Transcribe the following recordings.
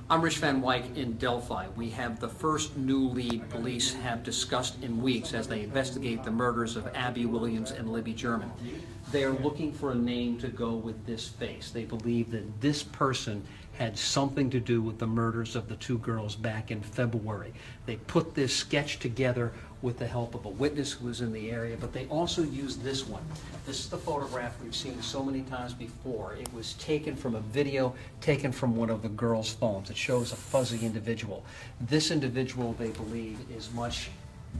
I'm Rich Van Wyk in Delphi. We have the first new lead police have discussed in weeks as they investigate the murders of Abby Williams and Libby German. They are looking for a name to go with this face. They believe that this person had something to do with the murders of the two girls back in February. They put this sketch together with the help of a witness who was in the area, but they also used this one. This is the photograph we've seen so many times before. It was taken from a video taken from one of the girls' phones. It shows a fuzzy individual. This individual, they believe, is much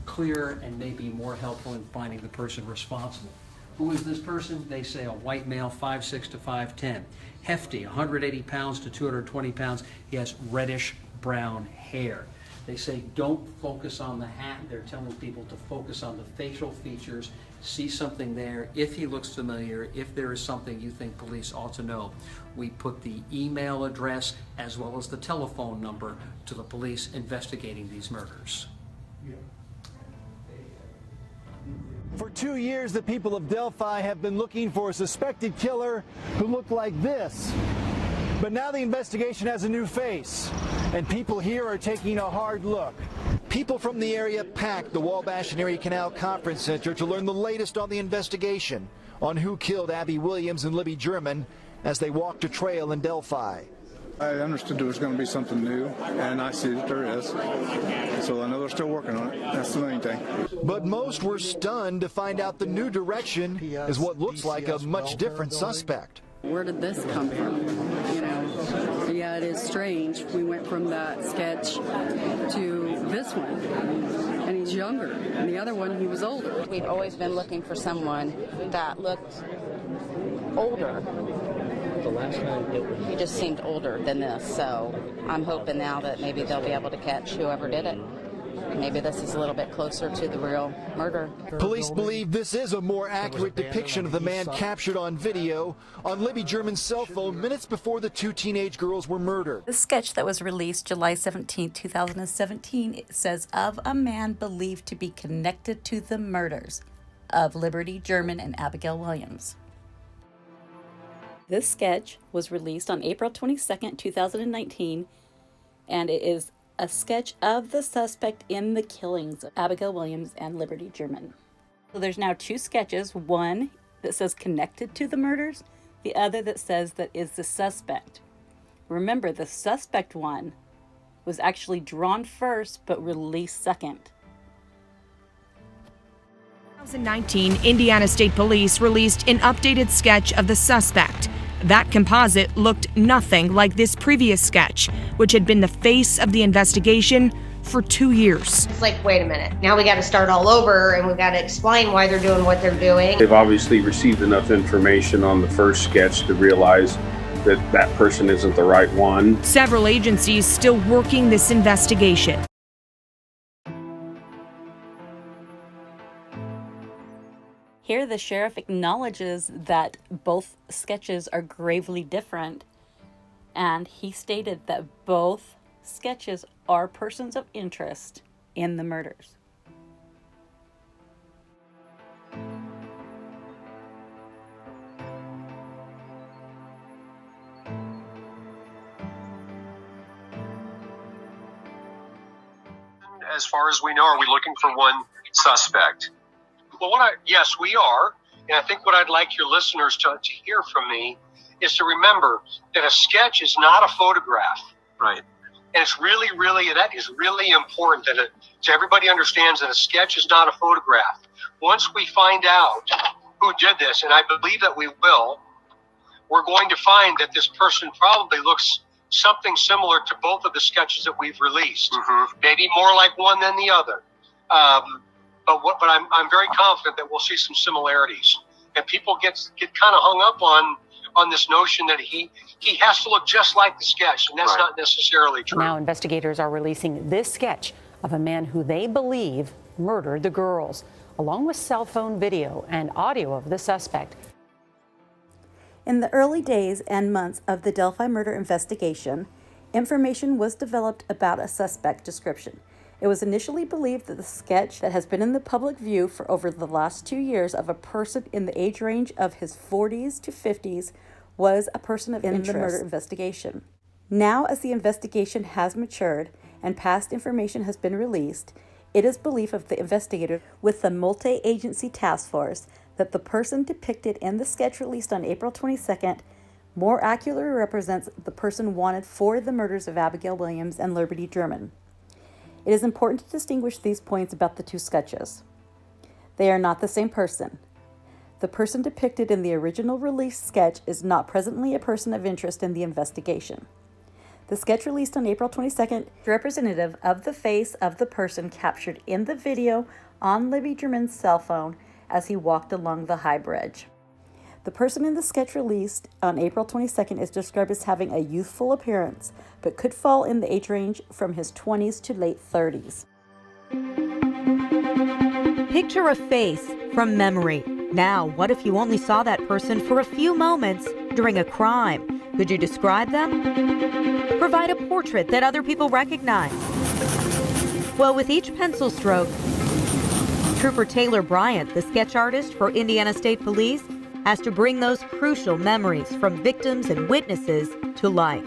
clearer and maybe more helpful in finding the person responsible. Who is this person? They say a white male, 5'6" to 5'10". Hefty, 180 pounds to 220 pounds. He has reddish brown hair. They say don't focus on the hat. They're telling people to focus on the facial features, see something there. If he looks familiar, if there is something you think police ought to know, we put the email address as well as the telephone number to the police investigating these murders. For 2 years, the people of Delphi have been looking for a suspected killer who looked like this. But now the investigation has a new face, and people here are taking a hard look. People from the area packed the Wabash and Erie Canal Conference Center to learn the latest on the investigation on who killed Abby Williams and Libby German as they walked a trail in Delphi. I understood there was going to be something new, and I see that there is. So I know they're still working on it. That's the main thing. But most were stunned to find out the new direction is what looks like a much different suspect. Where did this come from? You know, yeah, it is strange. We went from that sketch to this one, and he's younger. And the other one, he was older. We've always been looking for someone that looked older. The last time he just seemed older than this, so I'm hoping now that maybe they'll be able to catch whoever did it. Maybe this is a little bit closer to the real murder. Police believe this is a more accurate depiction of the man captured on video on Libby German's cell phone minutes before the two teenage girls were murdered. The sketch that was released July 17, 2017, it says of a man believed to be connected to the murders of Liberty German and Abigail Williams. This sketch was released on April 22, 2019, and it is a sketch of the suspect in the killings of Abigail Williams and Liberty German. So there's now two sketches, one that says connected to the murders, the other that says that is the suspect. Remember, the suspect one was actually drawn first but released second. 2019, Indiana State Police released an updated sketch of the suspect. That composite looked nothing like this previous sketch, which had been the face of the investigation for 2 years. It's like, wait a minute, now we got to start all over and we got to explain why they're doing what they're doing. They've obviously received enough information on the first sketch to realize that that person isn't the right one. Several agencies still working this investigation. Here, the sheriff acknowledges that both sketches are gravely different, and he stated that both sketches are persons of interest in the murders. As far as we know, are we looking for one suspect? Well, yes, we are. And I think what I'd like your listeners to hear from me is to remember that a sketch is not a photograph. Right. And it's really, that is really important that so everybody understands that a sketch is not a photograph. Once we find out who did this, and I believe that we will, we're going to find that this person probably looks something similar to both of the sketches that we've released. Mm-hmm. Maybe more like one than the other. But I'm very confident that we'll see some similarities, and people get kind of hung up on this notion that he has to look just like the sketch, and that's not necessarily true. Now investigators are releasing this sketch of a man who they believe murdered the girls, along with cell phone video and audio of the suspect. In the early days and months of the Delphi murder investigation, information was developed about a suspect description. It was initially believed that the sketch that has been in the public view for over the last 2 years of a person in the age range of his 40s to 50s was a person of interest in the murder investigation. Now, as the investigation has matured and past information has been released, it is belief of the investigator with the multi-agency task force that the person depicted in the sketch released on April 22nd more accurately represents the person wanted for the murders of Abigail Williams and Liberty German. It is important to distinguish these points about the two sketches. They are not the same person. The person depicted in the original release sketch is not presently a person of interest in the investigation. The sketch released on April 22nd is representative of the face of the person captured in the video on Libby German's cell phone as he walked along the high bridge. The person in the sketch released on April 22nd is described as having a youthful appearance, but could fall in the age range from his 20s to late 30s. Picture a face from memory. Now, what if you only saw that person for a few moments during a crime? Could you describe them? Provide a portrait that other people recognize. Well, with each pencil stroke, Trooper Taylor Bryant, the sketch artist for Indiana State Police, has to bring those crucial memories from victims and witnesses to life.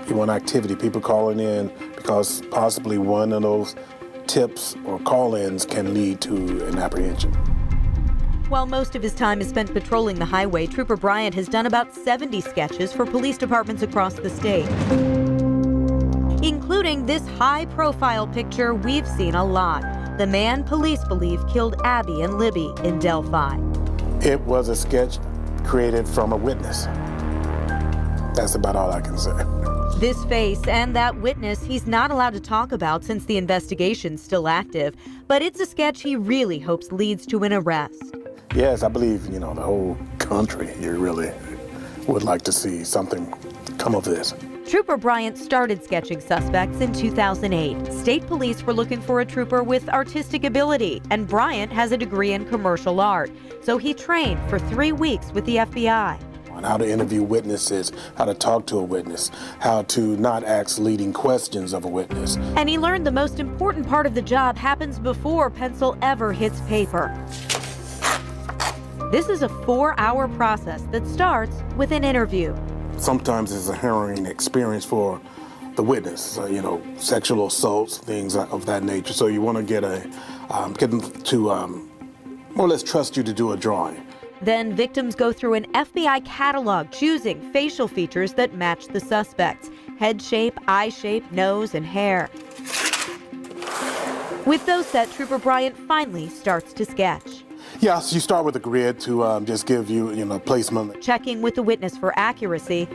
You want activity, people calling in, because possibly one of those tips or call-ins can lead to an apprehension. While most of his time is spent patrolling the highway, Trooper Bryant has done about 70 sketches for police departments across the state, including this high-profile picture we've seen a lot. The man police believe killed Abby and Libby in Delphi. It was a sketch created from a witness. That's about all I can say. This face and that witness he's not allowed to talk about since the investigation's still active, but it's a sketch he really hopes leads to an arrest. Yes, I believe, the whole country here really would like to see something come of this. Trooper Bryant started sketching suspects in 2008. State police were looking for a trooper with artistic ability, and Bryant has a degree in commercial art. So he trained for 3 weeks with the FBI. On how to interview witnesses, how to talk to a witness, how to not ask leading questions of a witness. And he learned the most important part of the job happens before pencil ever hits paper. This is a 4-hour process that starts with an interview. Sometimes it's a harrowing experience for the witness, sexual assaults, things of that nature. So you want to get them to more or less trust you to do a drawing. Then victims go through an FBI catalog, choosing facial features that match the suspects: head shape, eye shape, nose, and hair. With those set, Trooper Bryant finally starts to sketch. Yes, you start with a grid to just give you, placement. Checking with the witness for accuracy.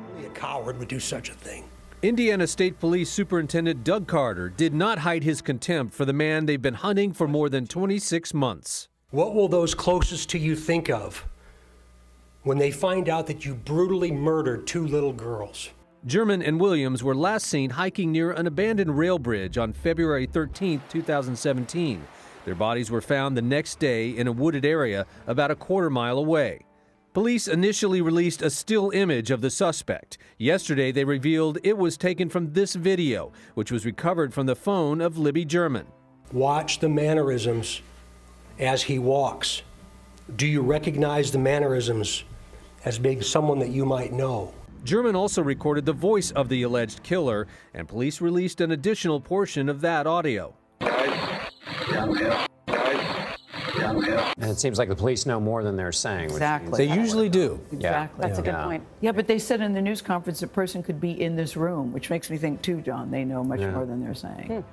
Only a coward would do such a thing. Indiana State Police Superintendent Doug Carter did not hide his contempt for the man they've been hunting for more than 26 months. What will those closest to you think of when they find out that you brutally murdered 2 little girls? German and Williams were last seen hiking near an abandoned rail bridge on February 13, 2017. Their bodies were found the next day in a wooded area about a quarter-mile away. Police initially released a still image of the suspect. Yesterday, they revealed it was taken from this video, which was recovered from the phone of Libby German. Watch the mannerisms as he walks. Do you recognize the mannerisms as being someone that you might know? German also recorded the voice of the alleged killer, and police released an additional portion of that audio. And it seems like the police know more than they're saying. Exactly. They usually do. Exactly. That's a good point. Yeah, but they said in the news conference a person could be in this room, which makes me think too, John, they know much more than they're saying.